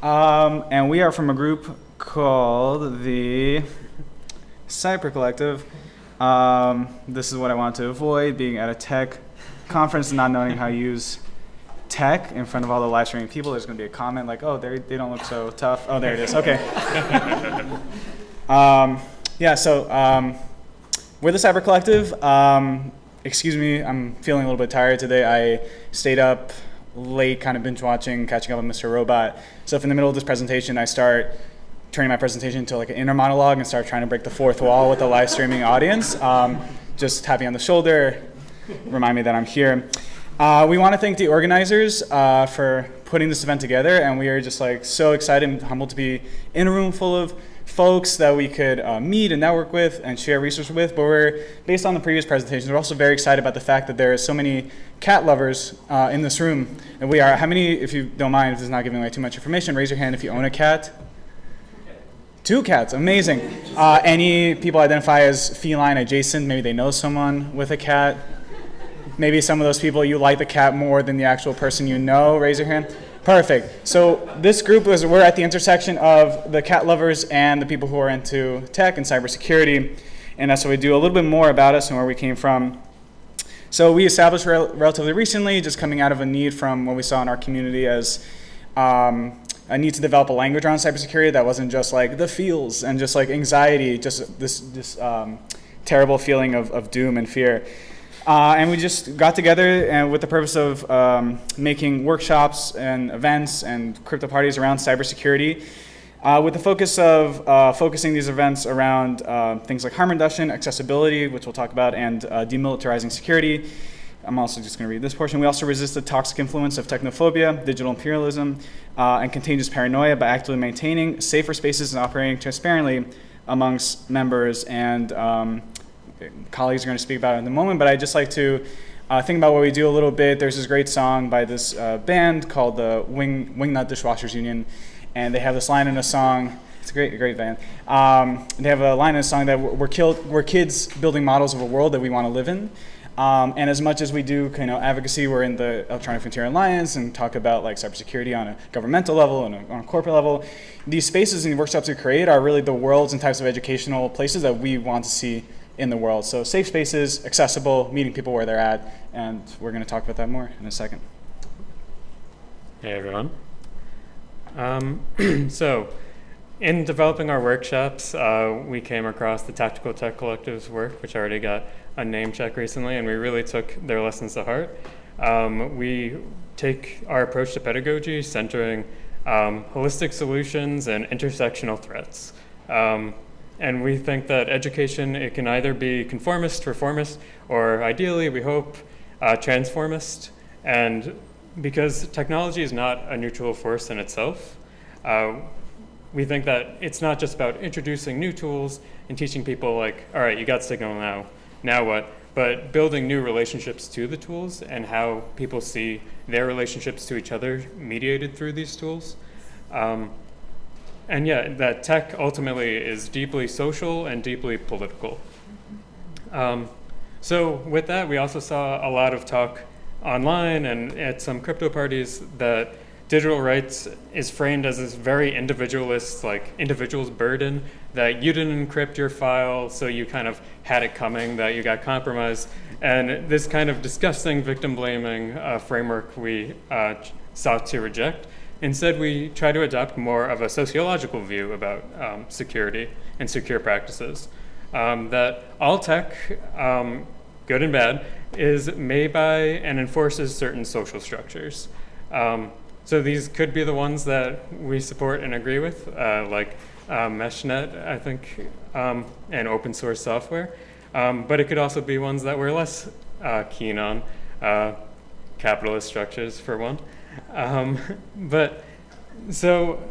And we are from a group called the CyPurr Collective. This is what I want to avoid, being at a tech conference and not knowing how to use tech in front of all the live streaming people. There's going to be a comment like, oh, they don't look so tough. Oh, there it is. Okay. We're the CyPurr Collective. Excuse me, I'm feeling a little bit tired today. I stayed up late, kind of binge watching, catching up on Mr. Robot. So if in the middle of this presentation I start turning my presentation into like an inner monologue and start trying to break the fourth wall with the live streaming audience, just tap me on the shoulder, remind me that I'm here. We want to thank the organizers for putting this event together, and we are just like so excited and humbled to be in a room full of folks that we could meet and network with and share research with. But we're, based on the previous presentations, we're also very excited about the fact that there are so many cat lovers in this room. And we are, how many, if you don't mind, if this is not giving away too much information, raise your hand if you own a cat. 2 cats, amazing. Any people identify as feline adjacent? Maybe they know someone with a cat. Maybe some of those people, you like the cat more than the actual person you know. Raise your hand. Perfect. So this group, we're at the intersection of the cat lovers and the people who are into tech and cybersecurity. And that's what we do. A little bit more about us and where we came from. So we established relatively recently, just coming out of a need from what we saw in our community as a need to develop a language around cybersecurity that wasn't just like the feels and just like anxiety, just this terrible feeling of doom and fear. And we just got together and with the purpose of making workshops and events and crypto parties around cybersecurity, with the focus of focusing these events around things like harm reduction, accessibility, which we'll talk about, and demilitarizing security. I'm also just going to read this portion. We also resist the toxic influence of technophobia, digital imperialism, and contagious paranoia by actively maintaining safer spaces and operating transparently amongst members. And colleagues are going to speak about it in a moment, but I'd just like to think about what we do a little bit. There's this great song by this band called the Wingnut Dishwashers Union, and they have this line in a song. It's a great band. They have a line in a song that we're kids building models of a world that we want to live in. And as much as we do advocacy, we're in the Electronic Frontier Alliance and talk about like cybersecurity on a governmental level and on a corporate level. These spaces and workshops we create are really the worlds and types of educational places that we want to see in the world. So safe spaces, accessible, meeting people where they're at, and we're going to talk about that more in a second. Hey everyone. So in developing our workshops, we came across the Tactical Tech Collective's work, which already got a name check recently, and we really took their lessons to heart. We take our approach to pedagogy centering holistic solutions and intersectional threats. And we think that education, it can either be conformist, reformist, or ideally, we hope, transformist. And because technology is not a neutral force in itself, we think that it's not just about introducing new tools and teaching people like, all right, you got Signal now what? But building new relationships to the tools and how people see their relationships to each other mediated through these tools. And yeah, that tech ultimately is deeply social and deeply political. So with that, we also saw a lot of talk online and at some crypto parties that digital rights is framed as this very individualist, like individual's burden, that you didn't encrypt your file, so you kind of had it coming, that you got compromised. And this kind of disgusting victim blaming framework we sought to reject. Instead, we try to adopt more of a sociological view about security and secure practices. That all tech, good and bad, is made by and enforces certain social structures. So these could be the ones that we support and agree with, like MeshNet, I think, and open source software. But it could also be ones that we're less keen on, capitalist structures for one. But so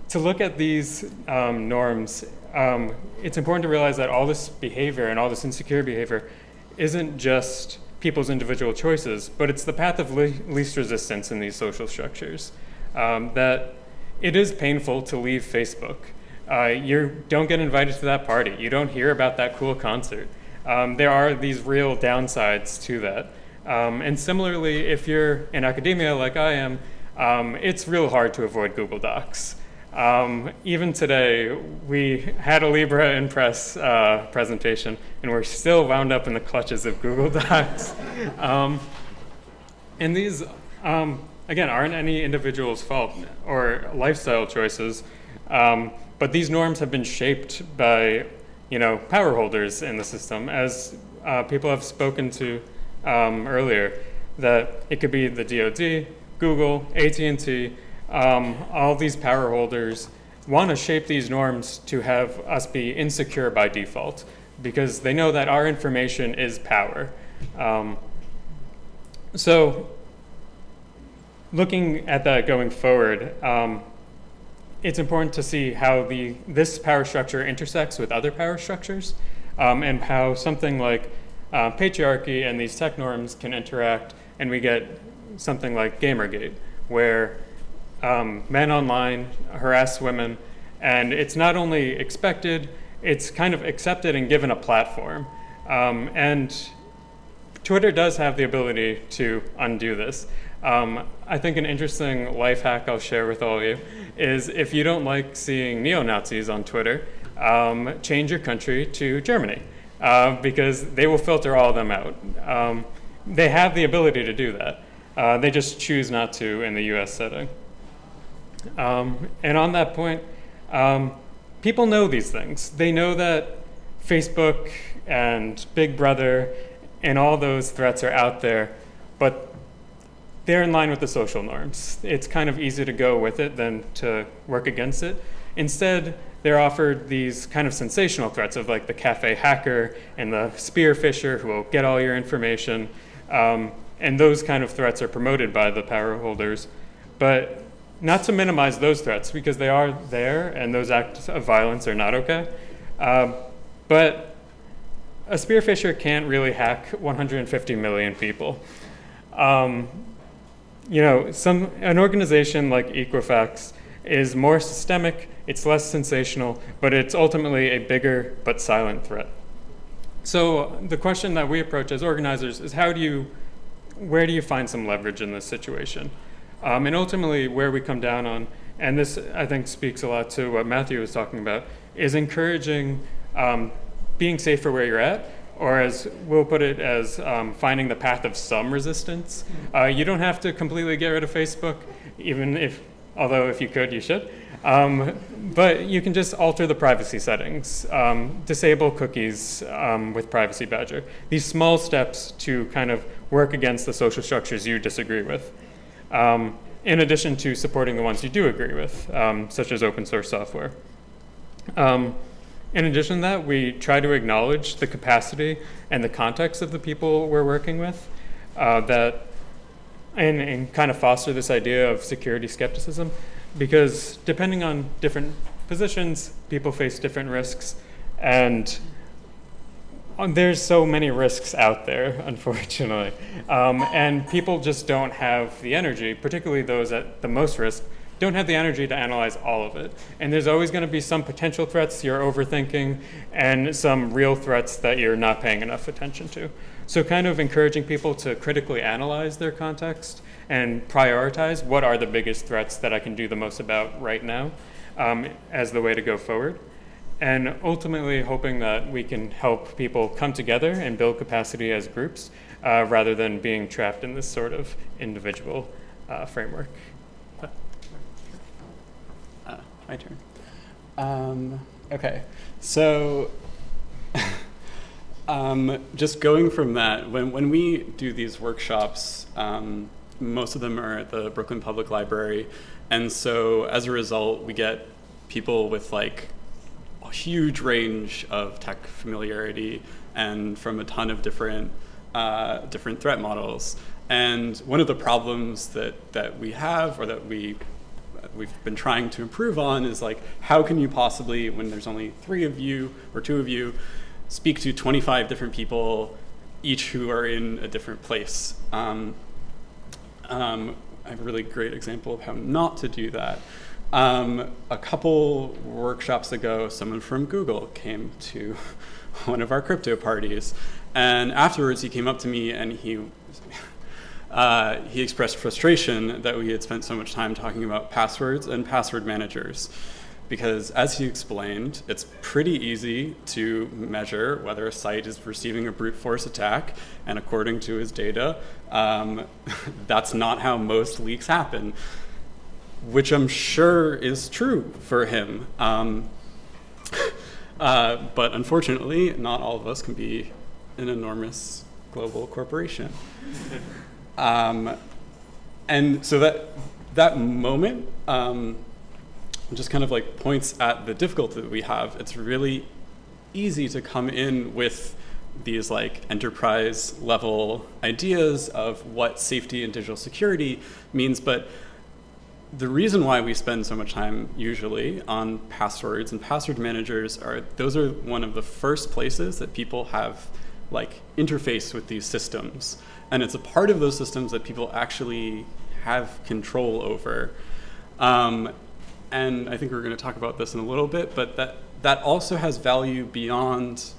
to look at these norms, it's important to realize that all this behavior and all this insecure behavior isn't just people's individual choices, but it's the path of least resistance in these social structures. That it is painful to leave Facebook. You don't get invited to that party. You don't hear about that cool concert. There are these real downsides to that. And similarly, if you're in academia like I am, it's real hard to avoid Google Docs. Even today, we had a Libra in press presentation, and we're still wound up in the clutches of Google Docs. And these, again, aren't any individual's fault or lifestyle choices, but these norms have been shaped by, power holders in the system, as people have spoken to earlier, that it could be the DoD, Google, AT&T, all these power holders want to shape these norms to have us be insecure by default, because they know that our information is power. So looking at that going forward, it's important to see how this power structure intersects with other power structures, and how something like patriarchy and these tech norms can interact, and we get something like Gamergate, where men online harass women, and it's not only expected, it's kind of accepted and given a platform. And Twitter does have the ability to undo this. I think an interesting life hack I'll share with all of you is, if you don't like seeing neo-Nazis on Twitter, change your country to Germany, because they will filter all of them out. They have the ability to do that. They just choose not to in the US setting. And on that point, people know these things. They know that Facebook and Big Brother and all those threats are out there, but they're in line with the social norms. It's kind of easy to go with it than to work against it. Instead, they're offered these kind of sensational threats of like the cafe hacker and the spear fisher who will get all your information. And those kind of threats are promoted by the power holders. But not to minimize those threats, because they are there and those acts of violence are not okay. But a spearfisher can't really hack 150 million people. An organization like Equifax is more systemic, it's less sensational, but it's ultimately a bigger but silent threat. So the question that we approach as organizers is, where do you find some leverage in this situation? And ultimately where we come down on, and this I think speaks a lot to what Matthew was talking about, is encouraging being safer where you're at, or as we'll put it, as finding the path of some resistance. You don't have to completely get rid of Facebook, although if you could, you should. But you can just alter the privacy settings, disable cookies with Privacy Badger. These small steps to kind of work against the social structures you disagree with, in addition to supporting the ones you do agree with, such as open source software. In addition to that, we try to acknowledge the capacity and the context of the people we're working with, and kind of foster this idea of security skepticism, because depending on different positions, people face different risks, and there's so many risks out there, unfortunately. And people just don't have the energy, particularly those at the most risk, don't have the energy to analyze all of it. And there's always going to be some potential threats you're overthinking and some real threats that you're not paying enough attention to. So kind of encouraging people to critically analyze their context and prioritize what are the biggest threats that I can do the most about right now, as the way to go forward. And ultimately hoping that we can help people come together and build capacity as groups, rather than being trapped in this sort of individual framework. My turn. Okay, so just going from that, when we do these workshops, most of them are at the Brooklyn Public Library, and so as a result, we get people with like a huge range of tech familiarity and from a ton of different threat models. And one of the problems that we have, or that we've been trying to improve on, is like, how can you possibly, when there's only 3 of you or 2 of you, speak to 25 different people, each who are in a different place? I have a really great example of how not to do that. A couple workshops ago, someone from Google came to one of our crypto parties, and afterwards he came up to me and he he expressed frustration that we had spent so much time talking about passwords and password managers. Because as he explained, it's pretty easy to measure whether a site is receiving a brute force attack, and according to his data, that's not how most leaks happen, which I'm sure is true for him. But unfortunately, not all of us can be an enormous global corporation. And so that moment just kind of like points at the difficulty that we have. It's really easy to come in with these like enterprise level ideas of what safety and digital security means, but the reason why we spend so much time usually on passwords and password managers those are one of the first places that people have like interface with these systems. And it's a part of those systems that people actually have control over. And I think we're going to talk about this in a little bit, but that also has value beyond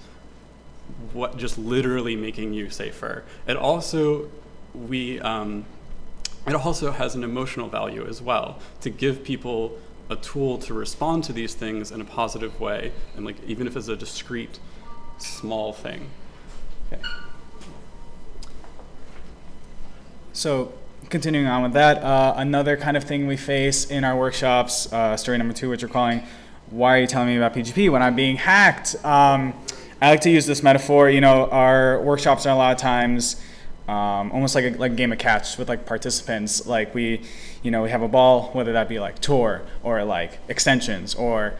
what just literally making you safer. It also has an emotional value as well, to give people a tool to respond to these things in a positive way, and like even if it's a discrete, small thing. Okay. So continuing on with that, another kind of thing we face in our workshops, story number 2, which we're calling, why are you telling me about PGP when I'm being hacked? I like to use this metaphor. Our workshops are a lot of times almost like a game of catch with like participants. Like we have a ball, whether that be like Tor or like extensions or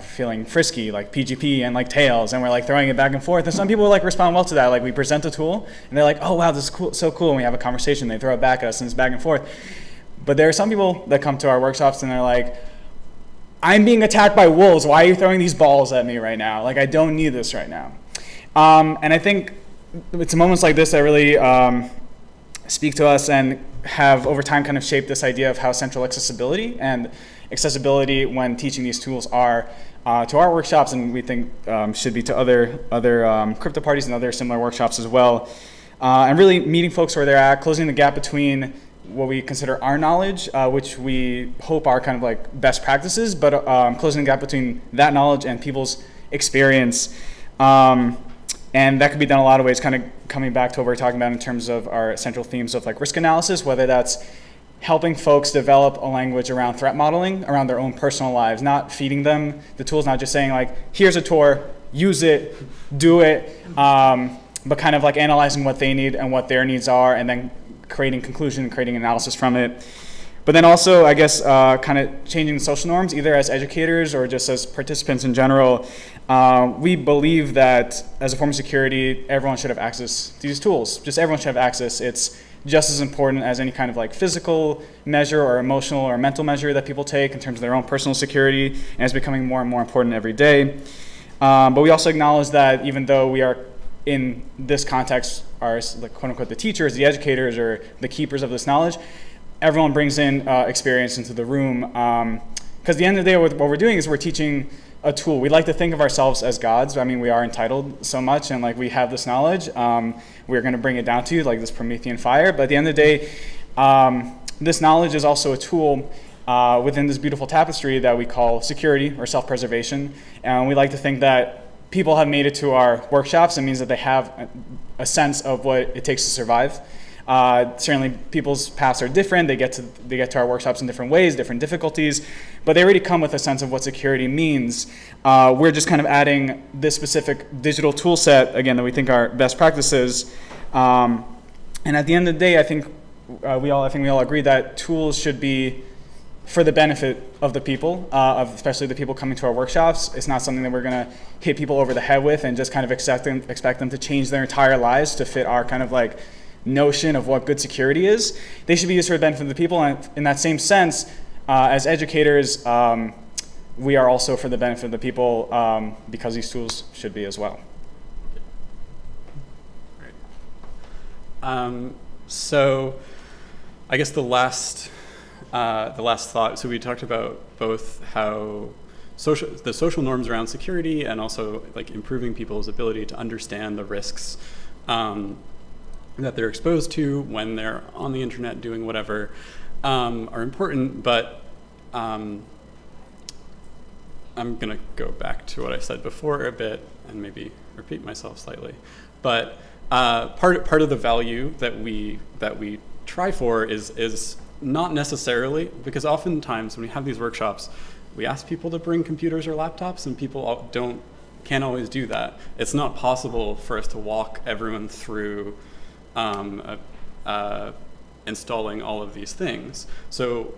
feeling frisky like PGP and like Tails, and we're like throwing it back and forth. And some people like respond well to that. Like we present a tool and they're like, oh wow, this is cool, so cool. And we have a conversation. They throw it back at us and it's back and forth. But there are some people that come to our workshops and they're like, I'm being attacked by wolves. Why are you throwing these balls at me right now? Like I don't need this right now. And I think it's moments like this that really speak to us and have over time kind of shaped this idea of how central accessibility and accessibility when teaching these tools are to our workshops, and we think should be to other crypto parties and other similar workshops as well. And really meeting folks where they're at, closing the gap between what we consider our knowledge, which we hope are kind of like best practices, but closing the gap between that knowledge and people's experience. And that could be done a lot of ways, kind of coming back to what we're talking about in terms of our central themes of like risk analysis, whether that's helping folks develop a language around threat modeling, around their own personal lives, not feeding them the tools, not just saying like, here's a Tor, use it, do it, but kind of like analyzing what they need and what their needs are, and then creating conclusion, creating analysis from it. But then also, I guess, kind of changing the social norms, either as educators or just as participants in general. We believe that as a form of security, everyone should have access to these tools. Just everyone should have access. It's just as important as any kind of like physical measure or emotional or mental measure that people take in terms of their own personal security, and it's becoming more and more important every day. But we also acknowledge that even though we are in this context are like quote unquote the teachers, the educators, or the keepers of this knowledge, everyone brings in experience into the room. Because at the end of the day, what we're doing is we're teaching a tool. We like to think of ourselves as gods. I mean, we are entitled so much, and like we have this knowledge. We're going to bring it down to you like this Promethean fire. But at the end of the day, this knowledge is also a tool within this beautiful tapestry that we call security or self-preservation. And we like to think that people have made it to our workshops. It means that they have a sense of what it takes to survive. Certainly people's paths are different. They get to our workshops in different ways, different difficulties, but they already come with a sense of what security means. We're just kind of adding this specific digital tool set, again, that we think are best practices. And at the end of the day, I think we all agree that tools should be for the benefit of the people, especially the people coming to our workshops. It's not something that we're going to hit people over the head with and just kind of expect them to change their entire lives to fit our kind of like notion of what good security is. They should be used for the benefit of the people, and in that same sense, as educators, we are also for the benefit of the people because these tools should be as well. So I guess the last thought, so we talked about both how the social norms around security and also like improving people's ability to understand the risks that they're exposed to when they're on the internet doing whatever are important, but I'm going to go back to what I said before a bit and maybe repeat myself slightly. But part of the value that we try for is not necessarily, because oftentimes when we have these workshops, we ask people to bring computers or laptops, and people can't always do that. It's not possible for us to walk everyone through installing all of these things. So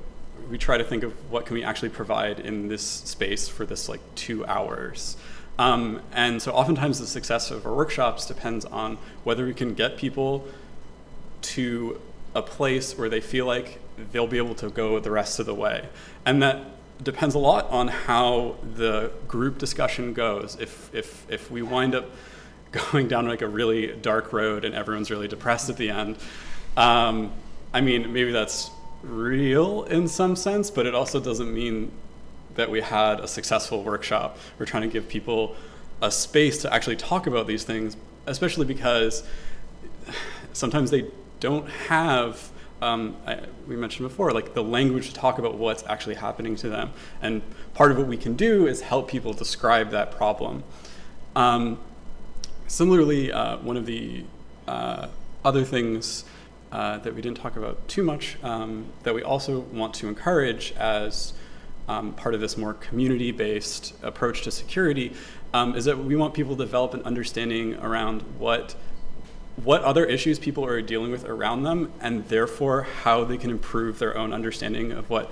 we try to think of what can we actually provide in this space for this like 2 hours. And so oftentimes the success of our workshops depends on whether we can get people to a place where they feel like they'll be able to go the rest of the way. And that depends a lot on how the group discussion goes. If we wind up going down like a really dark road and everyone's really depressed at the end, I mean, maybe that's real in some sense, but it also doesn't mean that we had a successful workshop. We're trying to give people a space to actually talk about these things, especially because sometimes they don't have, we mentioned before, like the language to talk about what's actually happening to them. And part of what we can do is help people describe that problem. Similarly, one of the other things that we didn't talk about too much that we also want to encourage as part of this more community-based approach to security is that we want people to develop an understanding around what other issues people are dealing with around them, and therefore how they can improve their own understanding of what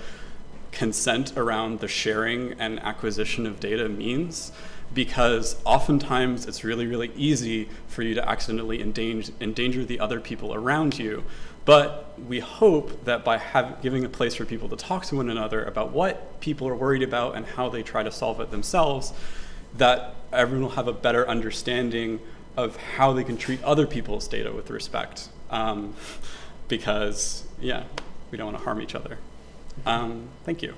consent around the sharing and acquisition of data means. Because oftentimes it's really, really easy for you to accidentally endanger the other people around you. But we hope that by giving a place for people to talk to one another about what people are worried about and how they try to solve it themselves, that everyone will have a better understanding of how they can treat other people's data with respect. Because, yeah, we don't want to harm each other. Thank you.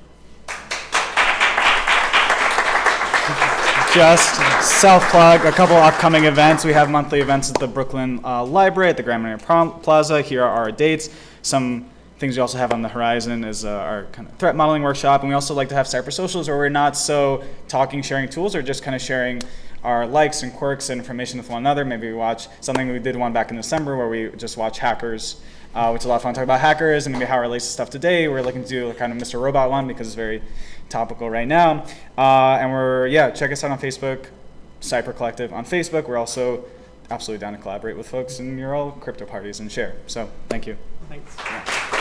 Just self-plug, a couple upcoming events. We have monthly events at the Brooklyn Library at the Grand Marine Plaza. Here are our dates. Some things we also have on the horizon is our kind of threat modeling workshop. And we also like to have CyPurr socials where we're not so talking, sharing tools, or just kind of sharing our likes and quirks and information with one another. Maybe we watch something. We did one back in December where we just watch hackers, which is a lot of fun, talk about hackers and maybe how it relates to stuff today. We're looking to do a kind of Mr. Robot one because it's very topical right now. And check us out on Facebook, CyPurr Collective on Facebook. We're also absolutely down to collaborate with folks, and you're all crypto parties and share. So thank you. Thanks. Yeah.